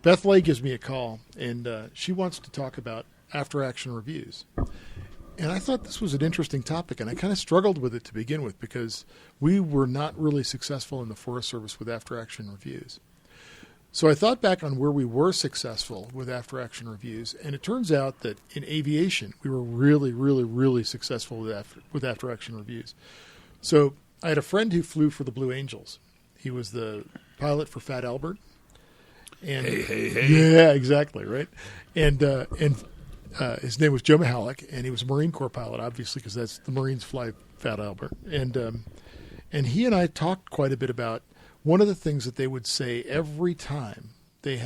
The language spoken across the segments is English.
Beth Lay gives me a call, and she wants to talk about after-action reviews. And I thought this was an interesting topic, and I kind of struggled with it to begin with because we were not really successful in the Forest Service with after-action reviews. So I thought back on where we were successful with after-action reviews, and it turns out that in aviation, we were really, really, really successful with after-action reviews. So I had a friend who flew for the Blue Angels. He was the pilot for Fat Albert. And, hey. Yeah, exactly, right? And his name was Joe Mihalik, and he was a Marine Corps pilot, obviously, because that's the Marines fly Fat Albert. And he and I talked quite a bit about one of the things that they would say every time they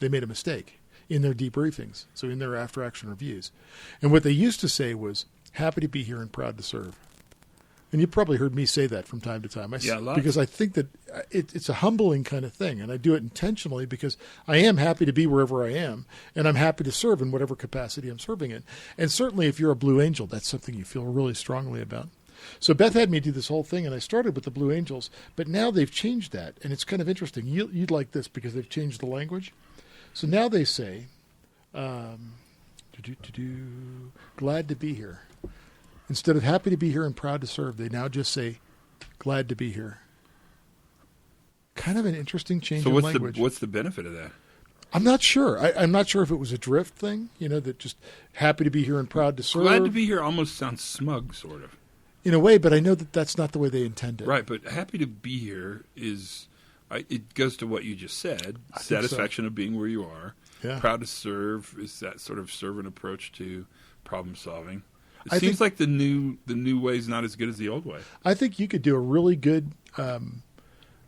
made a mistake in their debriefings, so in their after-action reviews. And what they used to say was, happy to be here and proud to serve. And you probably heard me say that from time to time. Because I think that it's a humbling kind of thing, and I do it intentionally because I am happy to be wherever I am, and I'm happy to serve in whatever capacity I'm serving in. And certainly if you're a Blue Angel, that's something you feel really strongly about. So Beth had me do this whole thing, and I started with the Blue Angels, but now they've changed that, and it's kind of interesting. You'd like this because they've changed the language. So now they say, glad to be here. Instead of happy to be here and proud to serve, they now just say, glad to be here. Kind of an interesting change in language. So what's the benefit of that? I'm not sure. I'm not sure if it was a drift thing, that just happy to be here and proud to serve. Glad to be here almost sounds smug, sort of. In a way, but I know that that's not the way they intended. Right, but happy to be here is, it goes to what you just said, satisfaction of being where you are. Yeah. Proud to serve is that sort of servant approach to problem solving. It seems like the new way is not as good as the old way. I think you could do a really good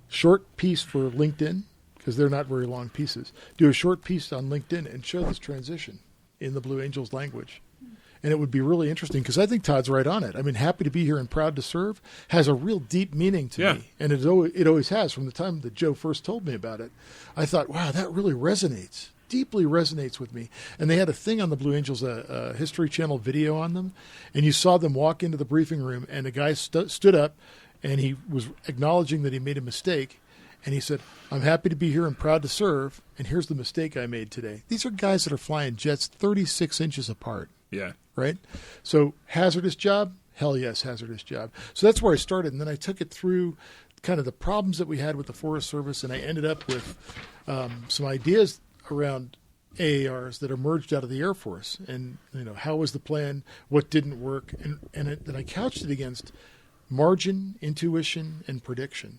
short piece for LinkedIn, because they're not very long pieces. Do a short piece on LinkedIn and show this transition in the Blue Angels language. And it would be really interesting, because I think Todd's right on it. I mean, happy to be here and proud to serve has a real deep meaning to me. And it always has. From the time that Joe first told me about it, I thought, wow, that really resonates. Deeply resonates with me. And they had a thing on the Blue Angels, a History Channel video on them, and you saw them walk into the briefing room, and a guy stood up, and he was acknowledging that he made a mistake, and he said, I'm happy to be here and proud to serve, and here's the mistake I made today. These are guys that are flying jets 36 inches apart. Yeah. Right? So hazardous job? Hell yes, hazardous job. So that's where I started, and then I took it through kind of the problems that we had with the Forest Service, and I ended up with some ideas around AARs that emerged out of the Air Force, and how was the plan, what didn't work, and then I couched it against margin, intuition, and prediction,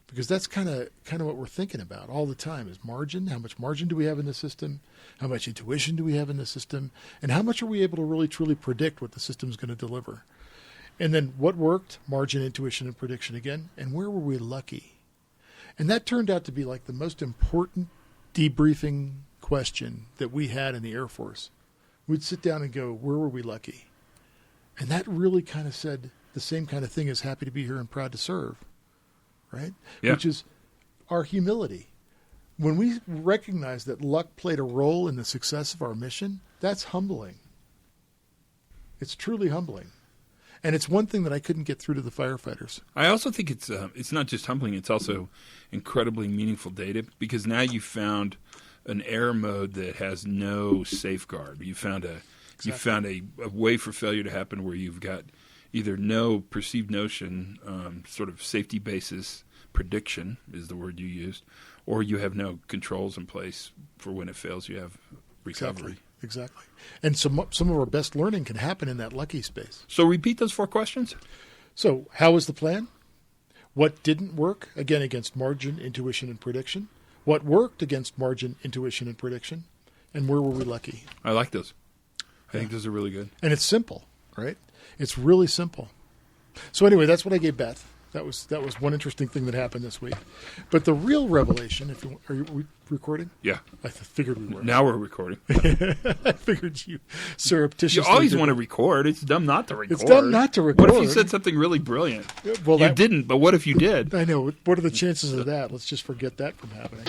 because that's kind of what we're thinking about all the time is margin. How much margin do we have in the system? How much intuition do we have in the system? And how much are we able to really truly predict what the system's going to deliver? And then what worked? Margin, intuition, and prediction again. And where were we lucky? And that turned out to be like the most important debriefing question that we had in the Air Force. We'd sit down and go, where were we lucky? And that really kind of said the same kind of thing as happy to be here and proud to serve, right? Yeah. Which is our humility. When we recognize that luck played a role in the success of our mission, that's humbling. It's truly humbling. And it's one thing that I couldn't get through to the firefighters. I also think it's not just humbling, it's also incredibly meaningful data, because now you found an error mode that has no safeguard. You found a way for failure to happen where you've got either no perceived notion, sort of safety basis prediction is the word you used, or you have no controls in place for when it fails you have recovery. Exactly. And some of our best learning can happen in that lucky space. So repeat those 4 questions. So how was the plan? What didn't work? Again, against margin, intuition, and prediction. What worked against margin, intuition, and prediction? And where were we lucky? I like those. I think those are really good. And it's simple, right? It's really simple. So anyway, that's what I gave Beth. That was one interesting thing that happened this week. But the real revelation, are we recording? Yeah. I figured we were. Now we're recording. I figured you surreptitiously. You always want to record. It's dumb not to record. It's dumb not to record. What if you said something really brilliant? Well, you didn't, but what if you did? I know. What are the chances of that? Let's just forget that from happening.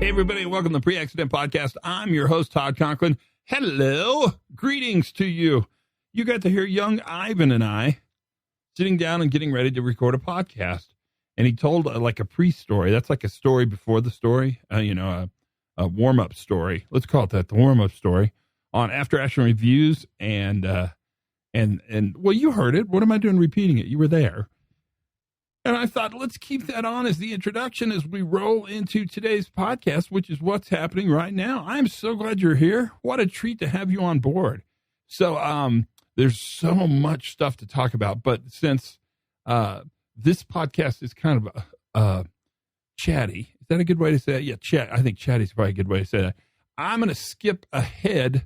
Hey everybody, and welcome to the Pre-Accident Podcast. I'm your host, Todd Conklin. Hello. Greetings to you. You got to hear young Ivan and I sitting down and getting ready to record a podcast. And he told like a pre-story. That's like a story before the story, a warm-up story. Let's call it that, the warm-up story on After Action Reviews. And well, you heard it. What am I doing repeating it? You were there. And I thought, let's keep that on as the introduction as we roll into today's podcast, which is what's happening right now. I'm so glad you're here. What a treat to have you on board. So there's so much stuff to talk about. But since this podcast is kind of chatty, is that a good way to say it? Yeah, chat. I think chatty is probably a good way to say that. I'm going to skip ahead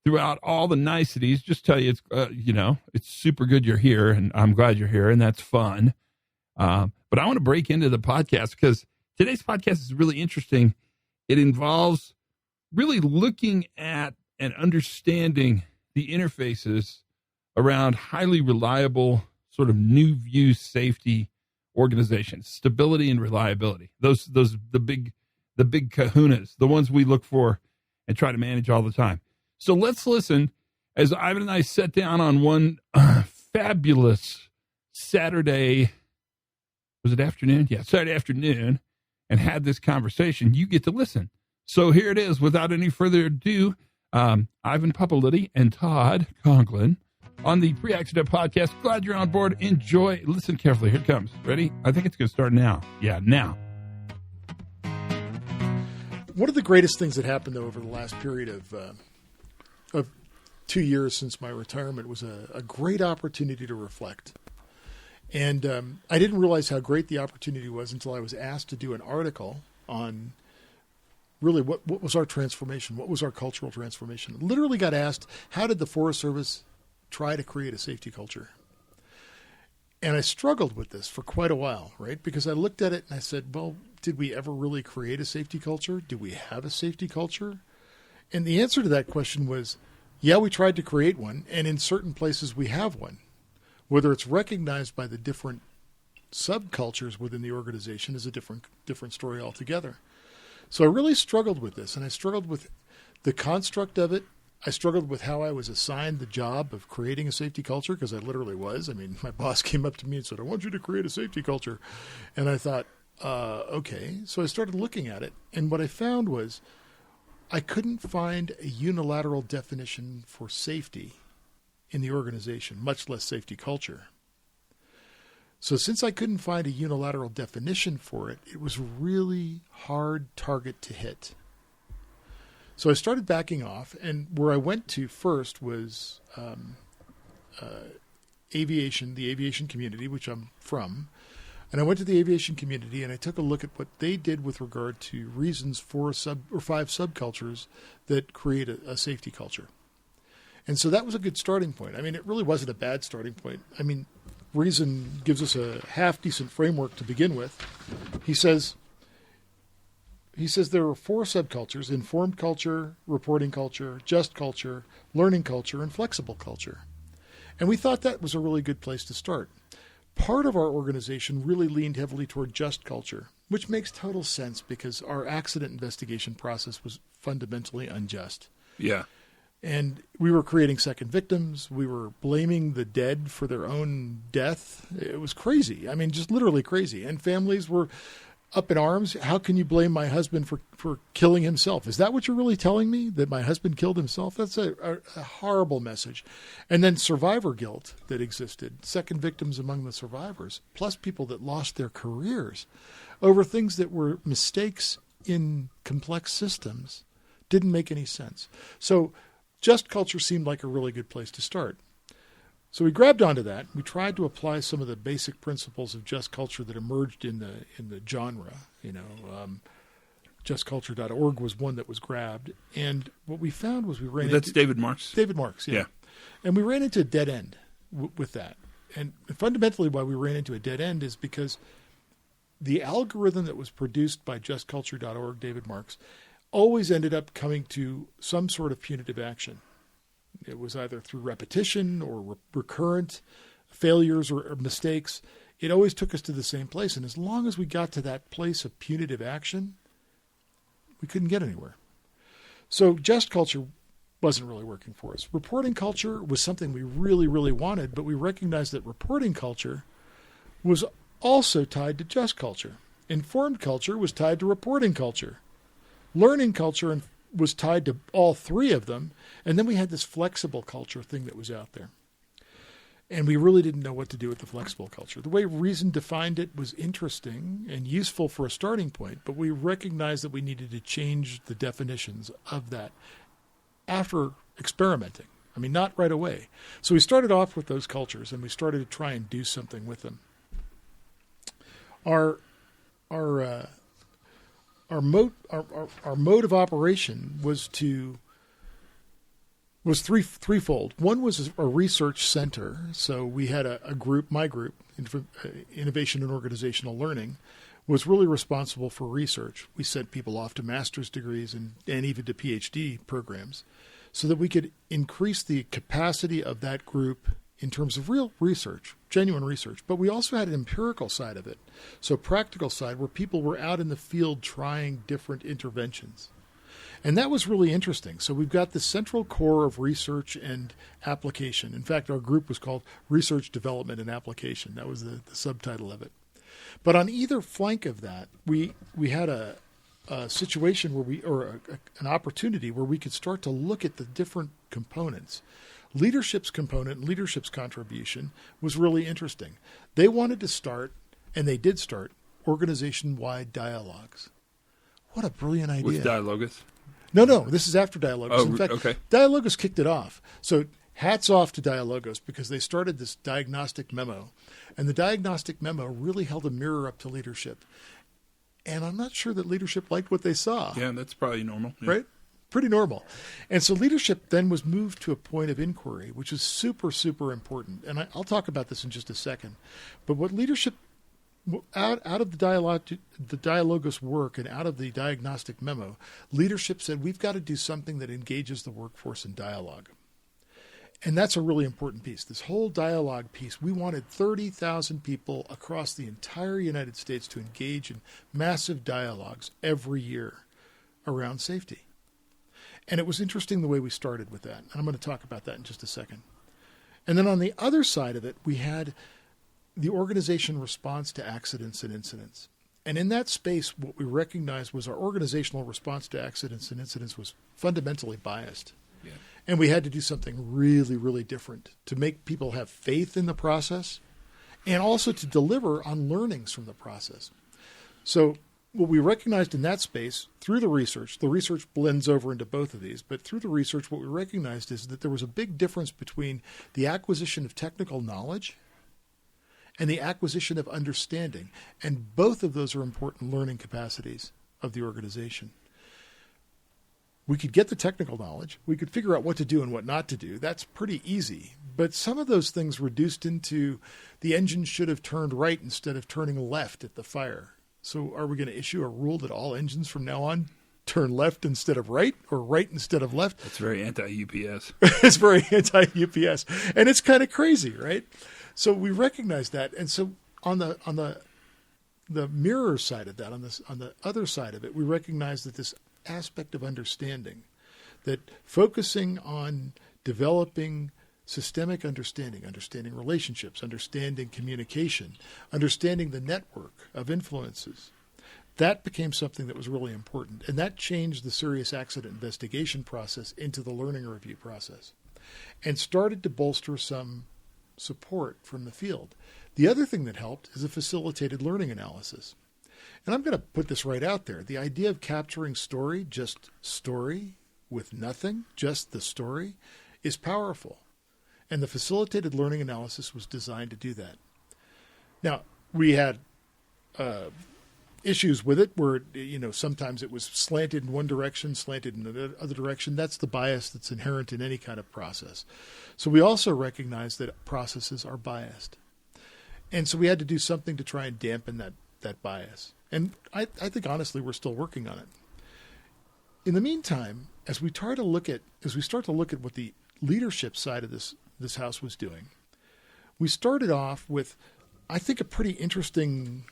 throughout all the niceties. Just tell you, it's it's super good you're here, and I'm glad you're here, and that's fun. But I want to break into the podcast because today's podcast is really interesting. It involves really looking at and understanding the interfaces around highly reliable sort of new view safety organizations, stability and reliability. Those the big kahunas, the ones we look for and try to manage all the time. So let's listen as Ivan and I sat down on one fabulous Saturday. Was it afternoon? Yeah, Saturday afternoon, and had this conversation. You get to listen. So here it is. Without any further ado, Ivan Pupilidy and Todd Conklin on the Pre-Accident Podcast. Glad you're on board. Enjoy. Listen carefully. Here it comes. Ready? I think it's going to start now. Yeah, now. One of the greatest things that happened, though, over the last period of 2 years since my retirement was a great opportunity to reflect. And I didn't realize how great the opportunity was until I was asked to do an article on really what was our transformation, what was our cultural transformation. Literally got asked, how did the Forest Service try to create a safety culture? And I struggled with this for quite a while, right? Because I looked at it and I said, well, did we ever really create a safety culture? Do we have a safety culture? And the answer to that question was, yeah, we tried to create one, and in certain places we have one. Whether it's recognized by the different subcultures within the organization is a different story altogether. So I really struggled with this, and I struggled with the construct of it. I struggled with how I was assigned the job of creating a safety culture, because I literally was. I mean, my boss came up to me and said, I want you to create a safety culture. And I thought, okay. So I started looking at it, and what I found was I couldn't find a unilateral definition for safety in the organization, much less safety culture. So since I couldn't find a unilateral definition for it, it was a really hard target to hit. So I started backing off, and where I went to first was aviation, the aviation community, which I'm from. And I went to the aviation community and I took a look at what they did with regard to reasons for 5 subcultures that create a safety culture. And so that was a good starting point. I mean, it really wasn't a bad starting point. I mean, Reason gives us a half-decent framework to begin with. He says there are 4 subcultures: informed culture, reporting culture, just culture, learning culture, and flexible culture. And we thought that was a really good place to start. Part of our organization really leaned heavily toward just culture, which makes total sense because our accident investigation process was fundamentally unjust. Yeah. And we were creating second victims. We were blaming the dead for their own death. It was crazy. I mean, just literally crazy. And families were up in arms. How can you blame my husband for killing himself? Is that what you're really telling me, that my husband killed himself? That's a horrible message. And then survivor guilt that existed, second victims among the survivors, plus people that lost their careers over things that were mistakes in complex systems, didn't make any sense. So just culture seemed like a really good place to start. So we grabbed onto that. We tried to apply some of the basic principles of just culture that emerged in the genre. Justculture.org was one that was grabbed. And what we found was That's David Marks? David Marks, yeah. And we ran into a dead end with that. And fundamentally why we ran into a dead end is because the algorithm that was produced by justculture.org, David Marks, always ended up coming to some sort of punitive action. It was either through repetition or recurrent failures or mistakes. It always took us to the same place. And as long as we got to that place of punitive action, We couldn't get anywhere. So jest culture wasn't really working for us. Reporting culture was something we really, really wanted, but we recognized that reporting culture was also tied to jest culture. Informed culture was tied to reporting culture. Learning culture was tied to all three of them. And then we had this flexible culture thing that was out there. And we really didn't know what to do with the flexible culture. The way Reason defined it was interesting and useful for a starting point, but we recognized that we needed to change the definitions of that after experimenting. I mean, not right away. So we started off with those cultures, and we started to try and do something with them. Our mode of operation was threefold. One was a research center. So we had a group, my group, Innovation and Organizational Learning, was really responsible for research. We sent people off to master's degrees and even to PhD programs so that we could increase the capacity of that group in terms of real research, genuine research. But we also had an empirical side of it, so practical side where people were out in the field trying different interventions. And that was really interesting. So we've got the central core of research and application. In fact, our group was called Research Development and Application. That was the subtitle of it. But on either flank of that, we had a situation where an opportunity where we could start to look at the different components. Leadership's component and leadership's contribution was really interesting. They wanted to start, and they did start, organization-wide dialogues. What a brilliant idea. With Dialogus? No, this is after Dialogus. Oh, in fact, okay. Dialogus kicked it off. So hats off to Dialogos because they started this diagnostic memo. And the diagnostic memo really held a mirror up to leadership. And I'm not sure that leadership liked what they saw. Yeah, that's probably normal. Yeah. Right? Pretty normal. And so leadership then was moved to a point of inquiry, which is super, super important. And I'll talk about this in just a second. But what leadership, out of the Dialogos work and out of the diagnostic memo, leadership said we've got to do something that engages the workforce in dialogue. And that's a really important piece. This whole dialogue piece, we wanted 30,000 people across the entire United States to engage in massive dialogues every year around safety. And it was interesting the way we started with that. And I'm going to talk about that in just a second. And then on the other side of it, we had the organization response to accidents and incidents. And in that space, what we recognized was our organizational response to accidents and incidents was fundamentally biased. Yeah. And we had to do something really, really different to make people have faith in the process and also to deliver on learnings from the process. So what we recognized in that space through the research blends over into both of these, but through the research, what we recognized is that there was a big difference between the acquisition of technical knowledge and the acquisition of understanding. And both of those are important learning capacities of the organization. We could get the technical knowledge. We could figure out what to do and what not to do. That's pretty easy. But some of those things reduced into the engine should have turned right instead of turning left at the fire. So are we going to issue a rule that all engines from now on turn left instead of right or right instead of left? That's very anti-UPS. It's very anti-UPS. And it's kind of crazy, right? So we recognize that. And so on the mirror side of that, on the other side of it, we recognize that this aspect of understanding, that focusing on developing systemic understanding relationships, understanding communication, understanding the network of influences, that became something that was really important. And that changed the serious accident investigation process into the learning review process and started to bolster some support from the field. The other thing that helped is a facilitated learning analysis. And I'm going to put this right out there. The idea of capturing story, just story with nothing, just the story, is powerful. And the facilitated learning analysis was designed to do that. Now, we had issues with it where, sometimes it was slanted in one direction, slanted in the other direction. That's the bias that's inherent in any kind of process. So we also recognize that processes are biased. And so we had to do something to try and dampen that bias. And I think, honestly, we're still working on it. In the meantime, as we start to look at what the leadership side of this house was doing, we started off with, I think, a pretty interesting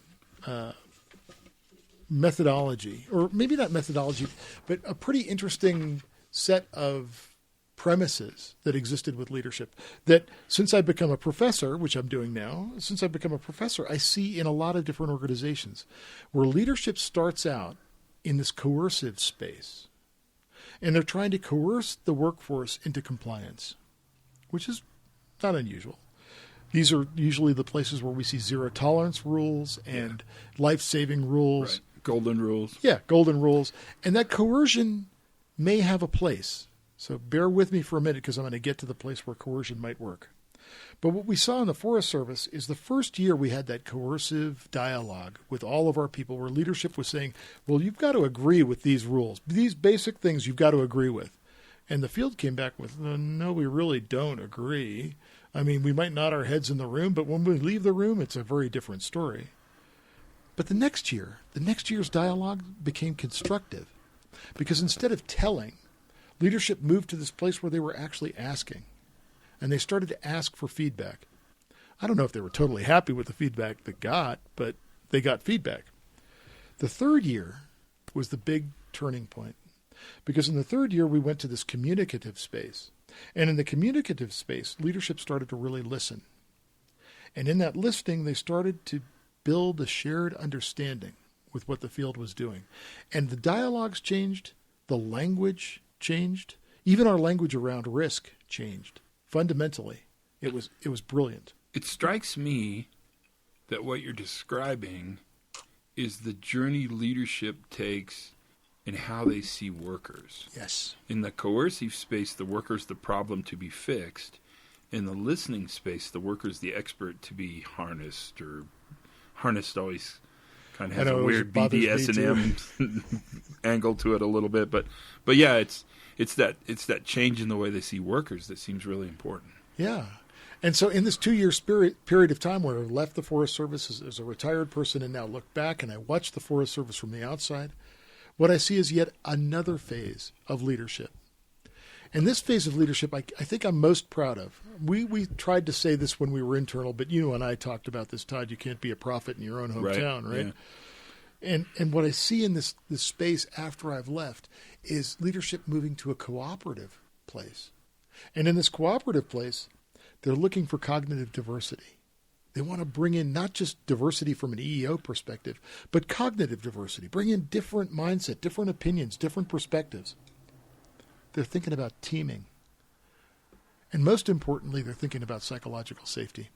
methodology, or maybe not methodology, but a pretty interesting set of premises that existed with leadership that since I've become a professor, which I'm doing now, since I've become a professor, I see in a lot of different organizations where leadership starts out in this coercive space. And they're trying to coerce the workforce into compliance, which is not unusual. These are usually the places where we see zero tolerance rules and life-saving rules. Right. Golden rules. Yeah, golden rules. And that coercion may have a place. So bear with me for a minute because I'm going to get to the place where coercion might work. But what we saw in the Forest Service is the first year we had that coercive dialogue with all of our people where leadership was saying, well, you've got to agree with these rules. These basic things you've got to agree with. And the field came back with, no, we really don't agree. I mean, we might nod our heads in the room, but when we leave the room, it's a very different story. But the next year's dialogue became constructive because instead of telling, leadership moved to this place where they were actually asking, and they started to ask for feedback. I don't know if they were totally happy with the feedback they got, but they got feedback. The third year was the big turning point because in the third year we went to this communicative space. And in the communicative space, leadership started to really listen. And in that listening, they started to build a shared understanding with what the field was doing. And the dialogues changed, the language changed, even our language around risk changed. Fundamentally, it was brilliant. It strikes me that what you're describing is the journey leadership takes in how they see workers. Yes. In the coercive space, the worker's the problem to be fixed. In the listening space, the worker's the expert to be harnessed, or harnessed always kind of has a weird BDSM angle to it a little bit. But yeah, it's that change in the way they see workers that seems really important. Yeah. And so in this 2-year period of time where I left the Forest Service as a retired person and now look back and I watch the Forest Service from the outside, what I see is yet another phase of leadership. And this phase of leadership, I think I'm most proud of. We tried to say this when we were internal, but you and I talked about this, Todd. You can't be a prophet in your own hometown, right? Yeah. And what I see in this space after I've left is leadership moving to a cooperative place. And in this cooperative place, they're looking for cognitive diversity. They want to bring in not just diversity from an EEO perspective, but cognitive diversity. Bring in different mindset, different opinions, different perspectives. They're thinking about teaming. And most importantly, they're thinking about psychological safety.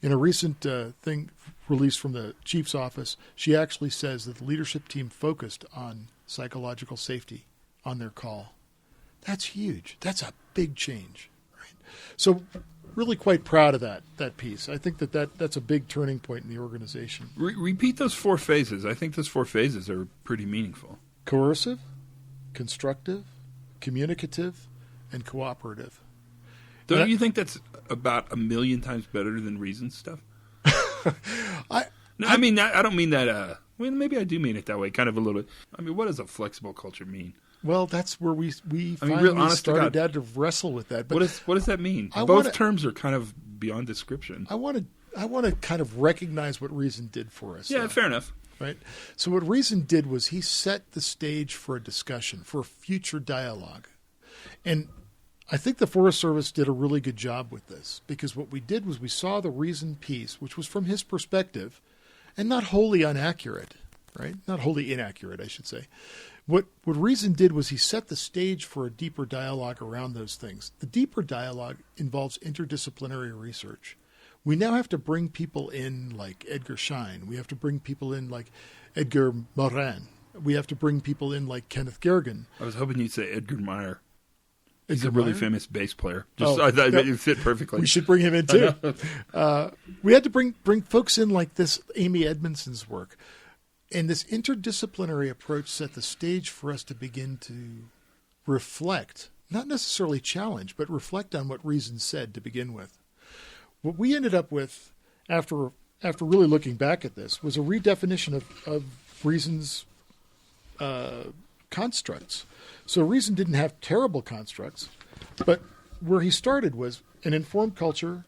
In a recent thing released from the chief's office, she actually says that the leadership team focused on psychological safety on their call. That's huge. That's a big change. Right? So really quite proud of that piece. I think that's a big turning point in the organization. Repeat those 4 phases. I think those 4 phases are pretty meaningful. Coercive, constructive, communicative, and cooperative. Don't you think that's about 1 million times better than reason stuff? I don't mean that. Well, maybe I do mean it that way, kind of a little bit. I mean, what does a flexible culture mean? Well, that's where we finally started to wrestle with that. But what does that mean? Both terms are kind of beyond description. I want to kind of recognize what reason did for us. Yeah, fair enough. Right. So what reason did was he set the stage for a discussion, for a future dialogue. And I think the Forest Service did a really good job with this because what we did was we saw the reason piece, which was from his perspective and not wholly inaccurate, right? Not wholly inaccurate, I should say. What reason did was he set the stage for a deeper dialogue around those things. The deeper dialogue involves interdisciplinary research. We now have to bring people in like Edgar Schein. We have to bring people in like Edgar Morin. We have to bring people in like Kenneth Gergen. I was hoping you'd say Edgar Meyer. He's Edgar a really Meyer? famous bass player. I thought it fit perfectly. We should bring him in too. We had to bring folks in like this, Amy Edmondson's work. And this interdisciplinary approach set the stage for us to begin to reflect, not necessarily challenge, but reflect on what reason said to begin with. What we ended up with after really looking back at this was a redefinition of reason's constructs. So reason didn't have terrible constructs, but where he started was an informed culture,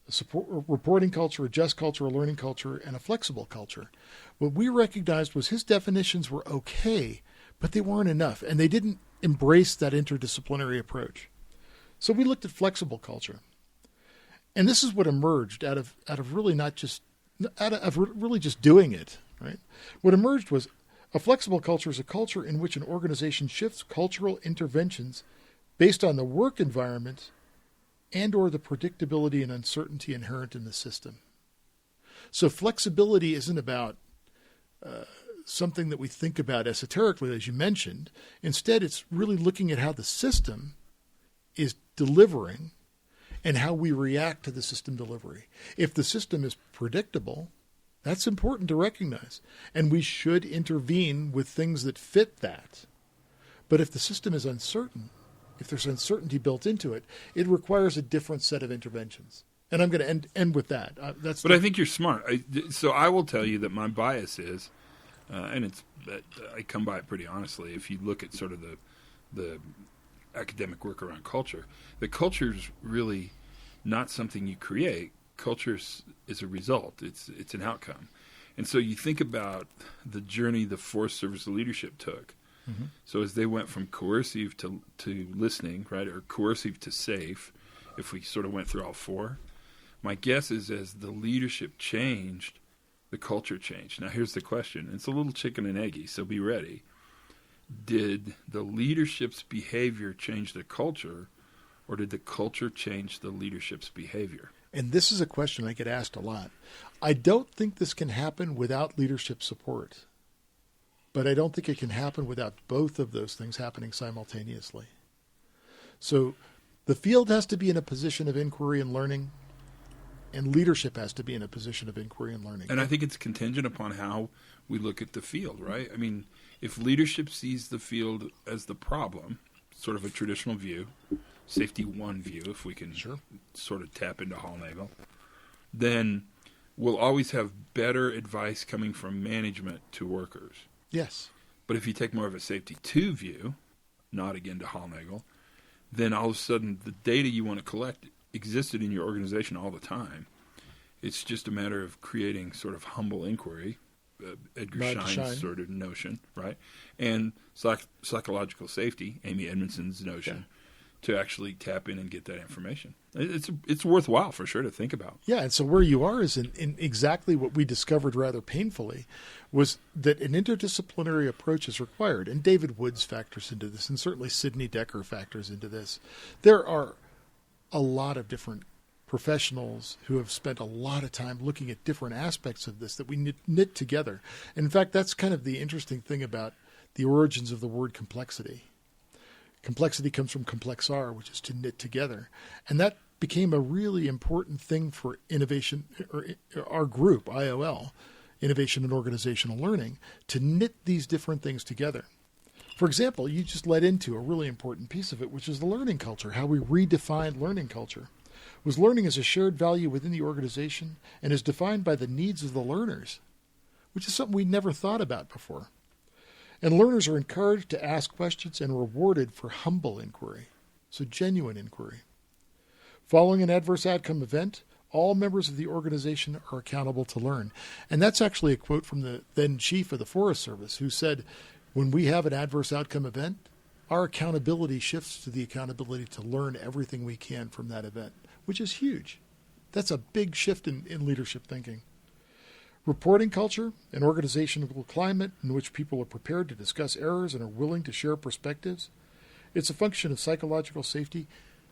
a reporting culture, a just culture, a learning culture, and a flexible culture. What we recognized was his definitions were okay, but they weren't enough, and they didn't embrace that interdisciplinary approach. So we looked at flexible culture. And this is what emerged out of really really just doing it, right? What emerged was a flexible culture is a culture in which an organization shifts cultural interventions based on the work environment and or the predictability and uncertainty inherent in the system. So flexibility isn't about something that we think about esoterically, as you mentioned. Instead, it's really looking at how the system is delivering and how we react to the system delivery. If the system is predictable, that's important to recognize. And we should intervene with things that fit that. But if the system is uncertain, if there's uncertainty built into it, it requires a different set of interventions. And I'm going to end with that. But I think you're smart. So I will tell you that my bias is, and it's I come by it pretty honestly, if you look at sort of the academic work around culture, the culture is really not something you create. Culture is a result. It's an outcome. And so you think about the journey the Forest Service leadership took. Mm-hmm. So as they went from coercive to listening, right, or coercive to safe, if we sort of went through all four, my guess is as the leadership changed, the culture changed. Now here's the question. It's a little chicken and eggy, so be ready. Did the leadership's behavior change the culture, or did the culture change the leadership's behavior? And this is a question I get asked a lot. I don't think this can happen without leadership support, but I don't think it can happen without both of those things happening simultaneously. So the field has to be in a position of inquiry and learning, and leadership has to be in a position of inquiry and learning. And I think it's contingent upon how we look at the field, right? I mean, if leadership sees the field as the problem, sort of a traditional view, safety one view, if we can sort of tap into Hallnagel, then we'll always have better advice coming from management to workers. Yes. But if you take more of a safety two view, not again to Hallnagel, then all of a sudden the data you want to collect existed in your organization all the time. It's just a matter of creating sort of humble inquiry, Edgar Schein's sort of notion, right? And psychological safety, Amy Edmondson's notion, to actually tap in and get that information. It's worthwhile for sure to think about. Yeah, and so where you are is in exactly what we discovered rather painfully, was that an interdisciplinary approach is required. And David Woods factors into this, and certainly Sidney Decker factors into this. There are a lot of different professionals who have spent a lot of time looking at different aspects of this that we knit together. And in fact, that's kind of the interesting thing about the origins of the word complexity. Complexity comes from complexar, which is to knit together. And that became a really important thing for innovation, or our group, IOL, Innovation and Organizational Learning, to knit these different things together. For example, you just led into a really important piece of it, which is the learning culture, how we redefined learning culture. Was learning as a shared value within the organization and is defined by the needs of the learners, which is something we never thought about before. And learners are encouraged to ask questions and rewarded for humble inquiry, so genuine inquiry. Following an adverse outcome event, all members of the organization are accountable to learn. And that's actually a quote from the then chief of the Forest Service, who said, when we have an adverse outcome event, our accountability shifts to the accountability to learn everything we can from that event, which is huge. That's a big shift in leadership thinking. Reporting culture, an organizational climate in which people are prepared to discuss errors and are willing to share perspectives. It's a function of psychological safety,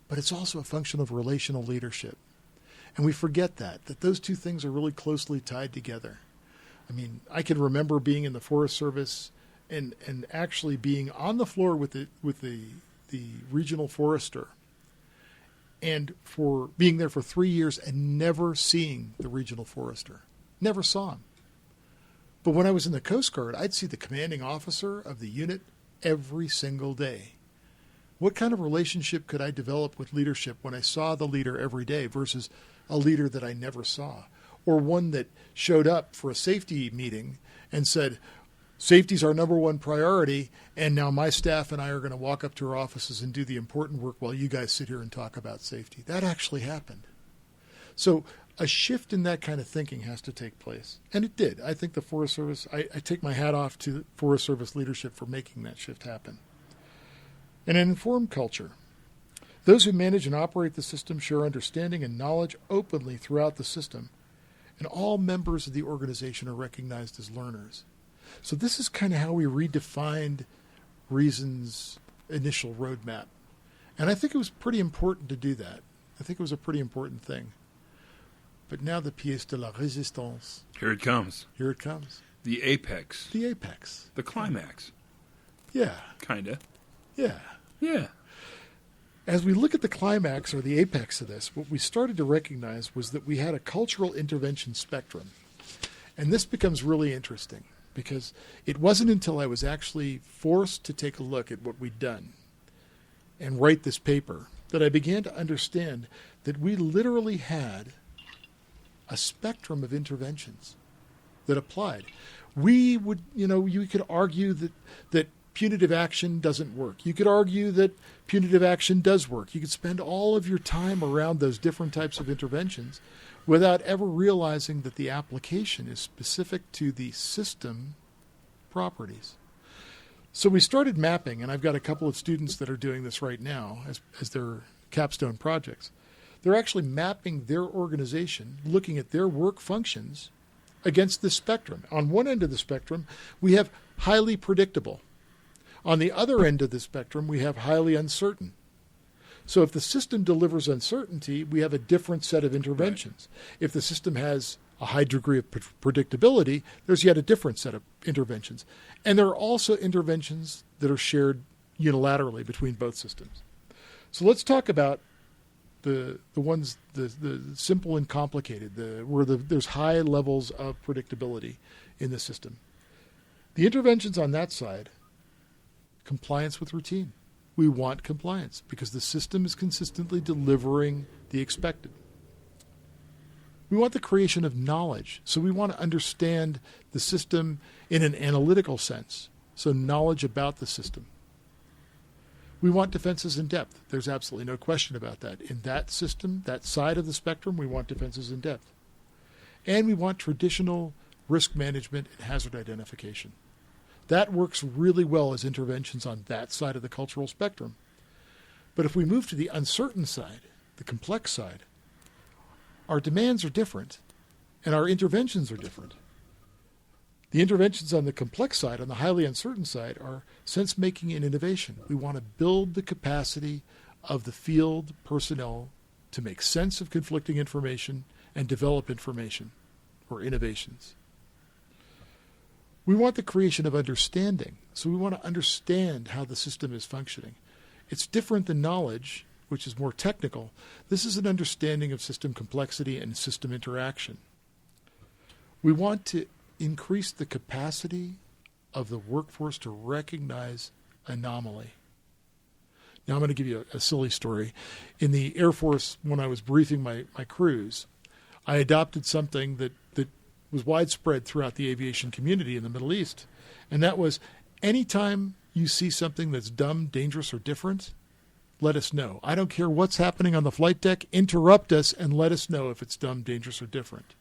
but it's also a function of relational leadership. And we forget that those two things are really closely tied together. I mean, I can remember being in the Forest Service and actually being on the floor with the regional forester, and for being there for 3 years and never seeing the regional forester. Never saw him. But when I was in the Coast Guard, I'd see the commanding officer of the unit every single day. What kind of relationship could I develop with leadership when I saw the leader every day versus a leader that I never saw? Or one that showed up for a safety meeting and said, safety's our number one priority, and now my staff and I are going to walk up to our offices and do the important work while you guys sit here and talk about safety. That actually happened. So a shift in that kind of thinking has to take place. And it did. I think the Forest Service, I take my hat off to Forest Service leadership for making that shift happen. And an informed culture. Those who manage and operate the system share understanding and knowledge openly throughout the system, and all members of the organization are recognized as learners. So this is kind of how we redefined Reason's initial roadmap. And I think it was pretty important to do that. I think it was a pretty important thing. But now the pièce de la résistance. Here it comes. Here it comes. The apex. The apex. The climax. Yeah. Kinda. Yeah. Yeah. As we look at the climax or the apex of this, what we started to recognize was that we had a cultural intervention spectrum. And this becomes really interesting because it wasn't until I was actually forced to take a look at what we'd done and write this paper that I began to understand that we literally had a spectrum of interventions that applied. We would, you could argue that punitive action doesn't work. You could argue that punitive action does work. You could spend all of your time around those different types of interventions without ever realizing that the application is specific to the system properties. So we started mapping, and I've got a couple of students that are doing this right now as their capstone projects. They're actually mapping their organization, looking at their work functions against this spectrum. On one end of the spectrum, we have highly predictable. On the other end of the spectrum, we have highly uncertain. So if the system delivers uncertainty, we have a different set of interventions. Right. If the system has a high degree of predictability, there's yet a different set of interventions. And there are also interventions that are shared unilaterally between both systems. So let's talk about the ones, the simple and complicated, where there's high levels of predictability in the system. The interventions on that side, compliance with routine. We want compliance because the system is consistently delivering the expected. We want the creation of knowledge. So we want to understand the system in an analytical sense. So knowledge about the system. We want defenses in depth. There's absolutely no question about that. In that system, that side of the spectrum, we want defenses in depth. And we want traditional risk management and hazard identification. That works really well as interventions on that side of the cultural spectrum. But if we move to the uncertain side, the complex side, our demands are different and our interventions are different. The interventions on the complex side, on the highly uncertain side, are sense-making and innovation. We want to build the capacity of the field personnel to make sense of conflicting information and develop information or innovations. We want the creation of understanding. So we want to understand how the system is functioning. It's different than knowledge, which is more technical. This is an understanding of system complexity and system interaction. We want to increase the capacity of the workforce to recognize anomaly. Now I'm going to give you a silly story. In the Air Force, when I was briefing my crews, I adopted something that was widespread throughout the aviation community in the Middle East. And that was, anytime you see something that's dumb, dangerous, or different, let us know. I don't care what's happening on the flight deck. Interrupt us and let us know if it's dumb, dangerous, or different.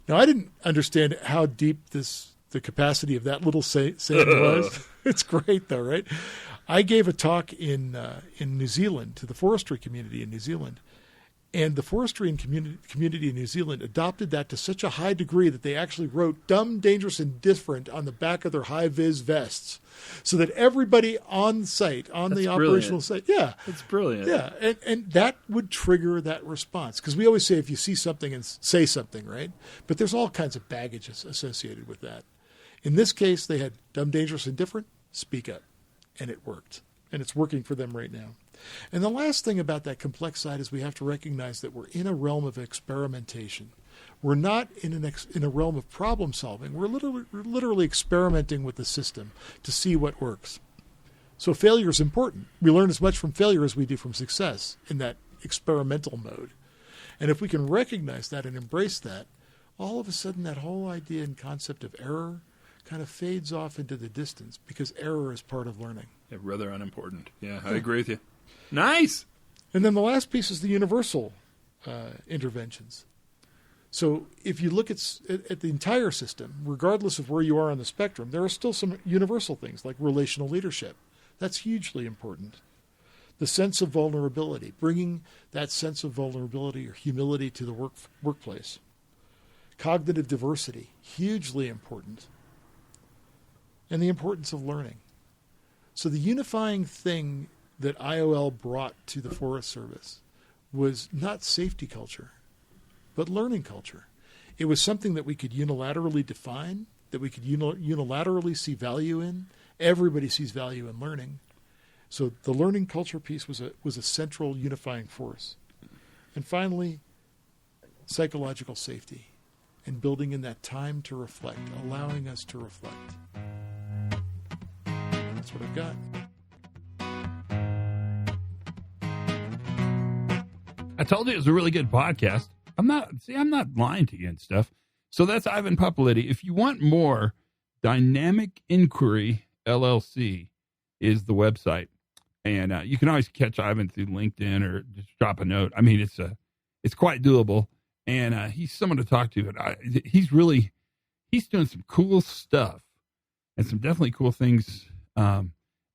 Now, I didn't understand how deep the capacity of that little saying was. It's great, though, right? I gave a talk in New Zealand to the forestry community in New Zealand. And the forestry and community in New Zealand adopted that to such a high degree that they actually wrote dumb, dangerous, and different on the back of their high-vis vests so that everybody on site, on the operational site, yeah. That's brilliant. Yeah, and that would trigger that response. Because we always say if you see something and say something, right? But there's all kinds of baggage associated with that. In this case, they had dumb, dangerous, and different, speak up. And it worked. And it's working for them right now. And the last thing about that complex side is we have to recognize that we're in a realm of experimentation. We're not in a realm of problem solving. We're literally experimenting with the system to see what works. So failure is important. We learn as much from failure as we do from success in that experimental mode. And if we can recognize that and embrace that, all of a sudden that whole idea and concept of error kind of fades off into the distance because error is part of learning. Yeah, rather unimportant. Yeah, I agree with you. Nice. And then the last piece is the universal interventions. So if you look at the entire system, regardless of where you are on the spectrum, there are still some universal things like relational leadership. That's hugely important. The sense of vulnerability, bringing that sense of vulnerability or humility to the workplace. Cognitive diversity, hugely important. And the importance of learning. So the unifying thing that IOL brought to the Forest Service was not safety culture, but learning culture. It was something that we could unilaterally define, that we could unilaterally see value in. Everybody sees value in learning. So the learning culture piece was a central unifying force. And finally, psychological safety and building in that time to reflect, allowing us to reflect. That's what I've got. I told you it was a really good podcast. I'm not lying to you and stuff. So that's Ivan Pupilidy. If you want more, Dynamic Inquiry LLC is the website. And you can always catch Ivan through LinkedIn or just drop a note. I mean, it's quite doable. And he's someone to talk to. And he's doing some cool stuff and some definitely cool things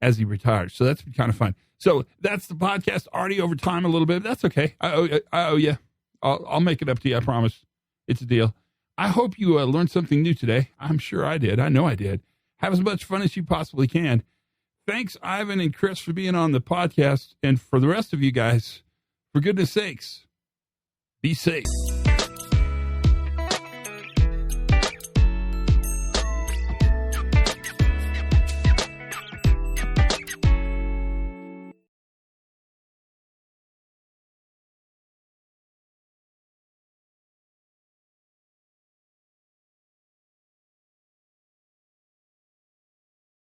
as he retires. So that's been kind of fun. So that's the podcast. Already over time a little bit. That's okay. I owe you. I'll make it up to you. I promise. It's a deal. I hope you learned something new today. I'm sure I did. I know I did. Have as much fun as you possibly can. Thanks, Ivan and Chris, for being on the podcast. And for the rest of you guys, for goodness sakes, be safe.